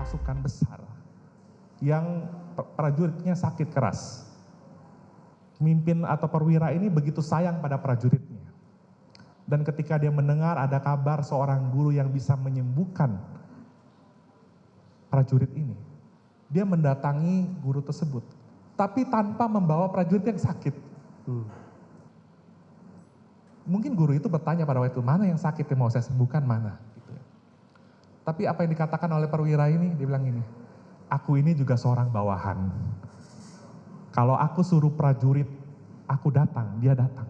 pasukan besar yang prajuritnya sakit keras. Pemimpin atau perwira ini begitu sayang pada prajuritnya. Dan ketika dia mendengar ada kabar seorang guru yang bisa menyembuhkan prajurit ini, dia mendatangi guru tersebut, tapi tanpa membawa prajurit yang sakit. Mungkin guru itu bertanya pada waktu itu, mana yang sakit yang mau saya sembuhkan, mana? Gitu ya. Tapi apa yang dikatakan oleh perwira ini, dia bilang ini, aku ini juga seorang bawahan. Kalau aku suruh prajurit, aku datang, dia datang.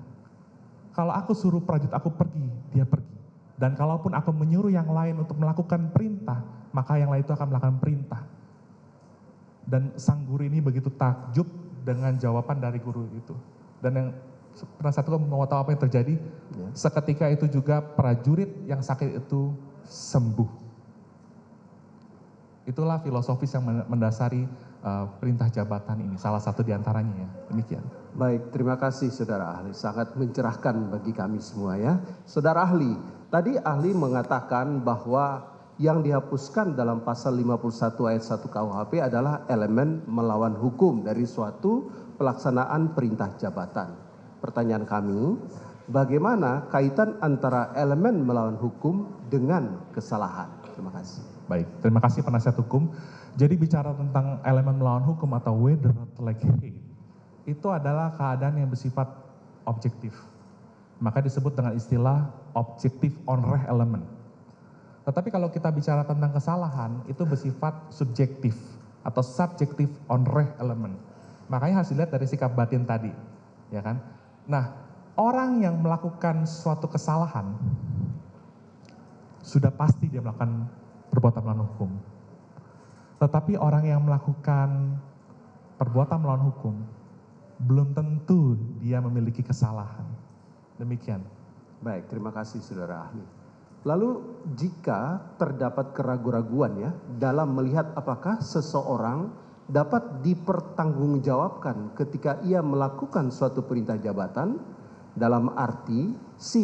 Kalau aku suruh prajurit, aku pergi, dia pergi. Dan kalaupun aku menyuruh yang lain untuk melakukan perintah, maka yang lain itu akan melakukan perintah. Dan sang guru ini begitu takjub dengan jawaban dari guru itu. Dan yang penasihat hukum mau tahu apa yang terjadi, seketika itu juga prajurit yang sakit itu sembuh. Itulah filosofis yang mendasari perintah jabatan ini, salah satu diantaranya ya, demikian. Baik, terima kasih saudara ahli, sangat mencerahkan bagi kami semua ya. Saudara ahli, tadi ahli mengatakan bahwa yang dihapuskan dalam pasal 51 ayat 1 KUHP adalah elemen melawan hukum dari suatu pelaksanaan perintah jabatan. Pertanyaan kami, bagaimana kaitan antara elemen melawan hukum dengan kesalahan? Terima kasih. Baik, terima kasih penasihat hukum. Jadi bicara tentang elemen melawan hukum atau whether like hate, itu adalah keadaan yang bersifat objektif. Maka disebut dengan istilah objective on reh element. Tetapi kalau kita bicara tentang kesalahan, itu bersifat subjektif atau subjective on reh element. Makanya harus dilihat dari sikap batin tadi, ya kan? Nah, orang yang melakukan suatu kesalahan, sudah pasti dia melakukan perbuatan melawan hukum. Tetapi orang yang melakukan perbuatan melawan hukum, belum tentu dia memiliki kesalahan. Demikian. Baik, terima kasih saudara ahli. Lalu jika terdapat keraguan-raguan ya dalam melihat apakah seseorang dapat dipertanggungjawabkan ketika ia melakukan suatu perintah jabatan, dalam arti si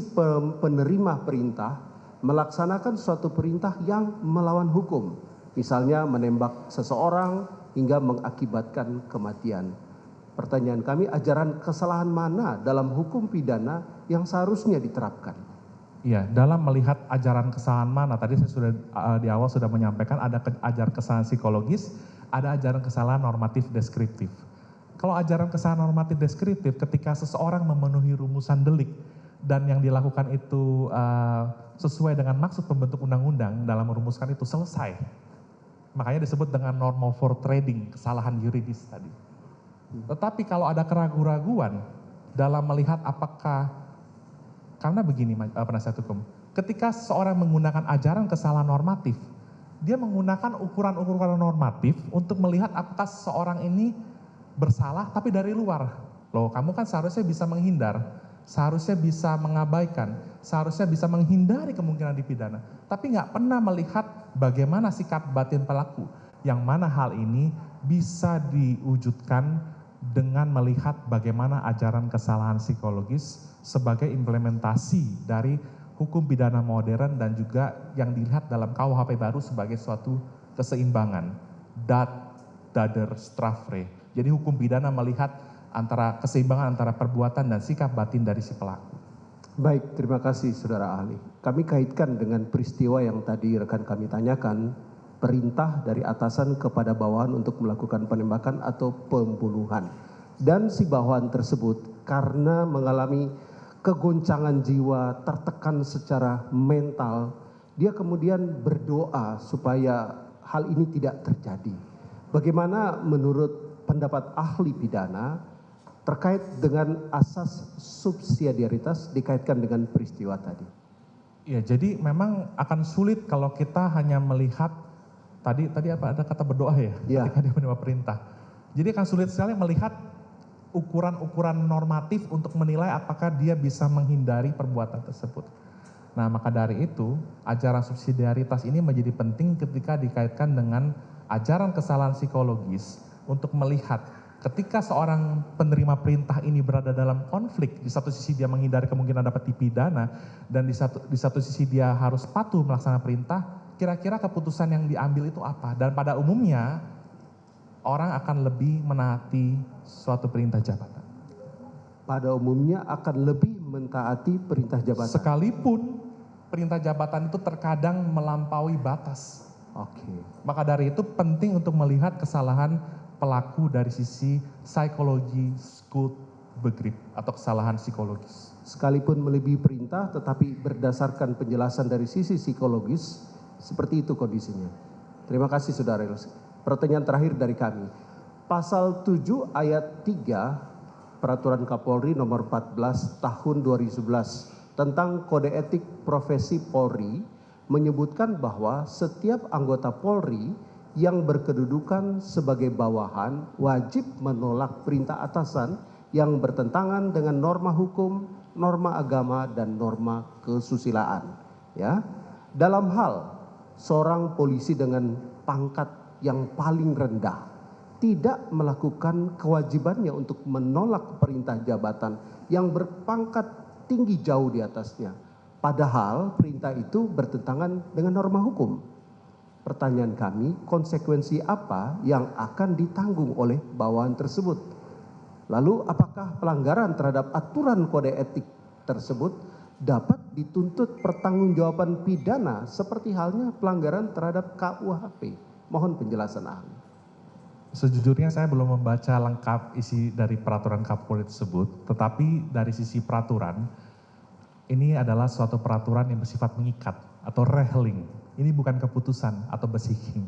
penerima perintah melaksanakan suatu perintah yang melawan hukum, misalnya menembak seseorang hingga mengakibatkan kematian. Pertanyaan kami, ajaran kesalahan mana dalam hukum pidana yang seharusnya diterapkan? Iya, dalam melihat ajaran kesalahan mana, tadi saya sudah di awal sudah menyampaikan ada ajaran kesalahan psikologis, ada ajaran kesalahan normatif deskriptif. Kalau ajaran kesalahan normatif deskriptif, ketika seseorang memenuhi rumusan delik dan yang dilakukan itu sesuai dengan maksud pembentuk undang-undang dalam merumuskan itu selesai. Makanya disebut dengan normal for trading, kesalahan yuridis tadi. Tetapi kalau ada keraguan-raguan dalam melihat apakah, karena begini penasihat hukum, ketika seseorang menggunakan ajaran kesalahan normatif, dia menggunakan ukuran-ukuran normatif untuk melihat apakah seseorang ini bersalah tapi dari luar. Loh, kamu kan seharusnya bisa menghindar, seharusnya bisa mengabaikan, seharusnya bisa menghindari kemungkinan dipidana. Tapi nggak pernah melihat bagaimana sikap batin pelaku, yang mana hal ini bisa diwujudkan dengan melihat bagaimana ajaran kesalahan psikologis sebagai implementasi dari hukum pidana modern dan juga yang dilihat dalam KUHP baru sebagai suatu keseimbangan, dader strafre. Jadi hukum pidana melihat antara keseimbangan antara perbuatan dan sikap batin dari si pelaku. Baik, terima kasih saudara ahli. Kami kaitkan dengan peristiwa yang tadi rekan kami tanyakan, perintah dari atasan kepada bawahan untuk melakukan penembakan atau pembunuhan. Dan si bawahan tersebut karena mengalami kegoncangan jiwa, tertekan secara mental, dia kemudian berdoa supaya hal ini tidak terjadi. Bagaimana menurut pendapat ahli pidana terkait dengan asas subsidiaritas dikaitkan dengan peristiwa tadi? Ya, jadi memang akan sulit kalau kita hanya melihat tadi apa ada kata berdoa ya, ketika dia menerima perintah. Jadi akan sulit sekali melihat ukuran-ukuran normatif untuk menilai apakah dia bisa menghindari perbuatan tersebut. Nah, maka dari itu ajaran subsidiaritas ini menjadi penting ketika dikaitkan dengan ajaran kesalahan psikologis untuk melihat ketika seorang penerima perintah ini berada dalam konflik, di satu sisi dia menghindari kemungkinan dapat dipidana dan di satu sisi dia harus patuh melaksanakan perintah, kira-kira keputusan yang diambil itu apa? Dan pada umumnya orang akan lebih menaati suatu perintah jabatan. Pada umumnya akan lebih mentaati perintah jabatan. Sekalipun perintah jabatan itu terkadang melampaui batas. Oke. Maka dari itu penting untuk melihat kesalahan pelaku dari sisi psikologi skut begrip atau kesalahan psikologis. Sekalipun melebihi perintah tetapi berdasarkan penjelasan dari sisi psikologis, seperti itu kondisinya. Terima kasih Saudara Ilyas. Pertanyaan terakhir dari kami. Pasal 7 ayat 3 Peraturan Kapolri nomor 14 tahun 2011 tentang kode etik profesi Polri menyebutkan bahwa setiap anggota Polri yang berkedudukan sebagai bawahan wajib menolak perintah atasan yang bertentangan dengan norma hukum, norma agama, dan norma kesusilaan. Ya, dalam hal seorang polisi dengan pangkat yang paling rendah tidak melakukan kewajibannya untuk menolak perintah jabatan yang berpangkat tinggi jauh di atasnya. Padahal perintah itu bertentangan dengan norma hukum. Pertanyaan kami, konsekuensi apa yang akan ditanggung oleh bawahan tersebut? Lalu apakah pelanggaran terhadap aturan kode etik tersebut dapat dituntut pertanggungjawaban pidana seperti halnya pelanggaran terhadap KUHP? Mohon penjelasan ahli. Sejujurnya saya belum membaca lengkap isi dari peraturan Kapolri tersebut, tetapi dari sisi peraturan, ini adalah suatu peraturan yang bersifat mengikat atau rehling. Ini bukan keputusan atau besiking.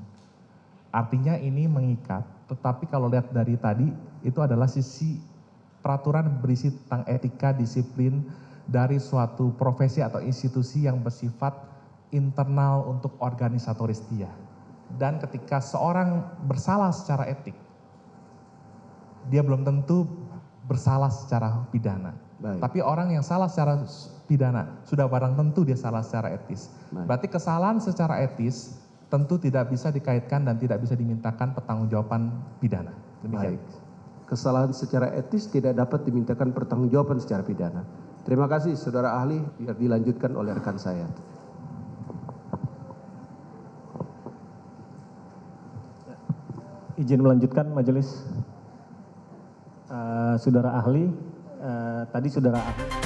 Artinya ini mengikat, tetapi kalau lihat dari tadi, itu adalah sisi peraturan berisi tentang etika disiplin dari suatu profesi atau institusi yang bersifat internal untuk organisatoris dia. Dan ketika seorang bersalah secara etik, dia belum tentu bersalah secara pidana. Baik. Tapi orang yang salah secara pidana, sudah barang tentu dia salah secara etis. Baik. Berarti kesalahan secara etis tentu tidak bisa dikaitkan dan tidak bisa dimintakan pertanggungjawaban pidana. Demikian. Baik. Kesalahan secara etis tidak dapat dimintakan pertanggungjawaban secara pidana. Terima kasih Saudara ahli, biar dilanjutkan oleh rekan saya. Izin melanjutkan majelis. Saudara ahli, tadi saudara ahli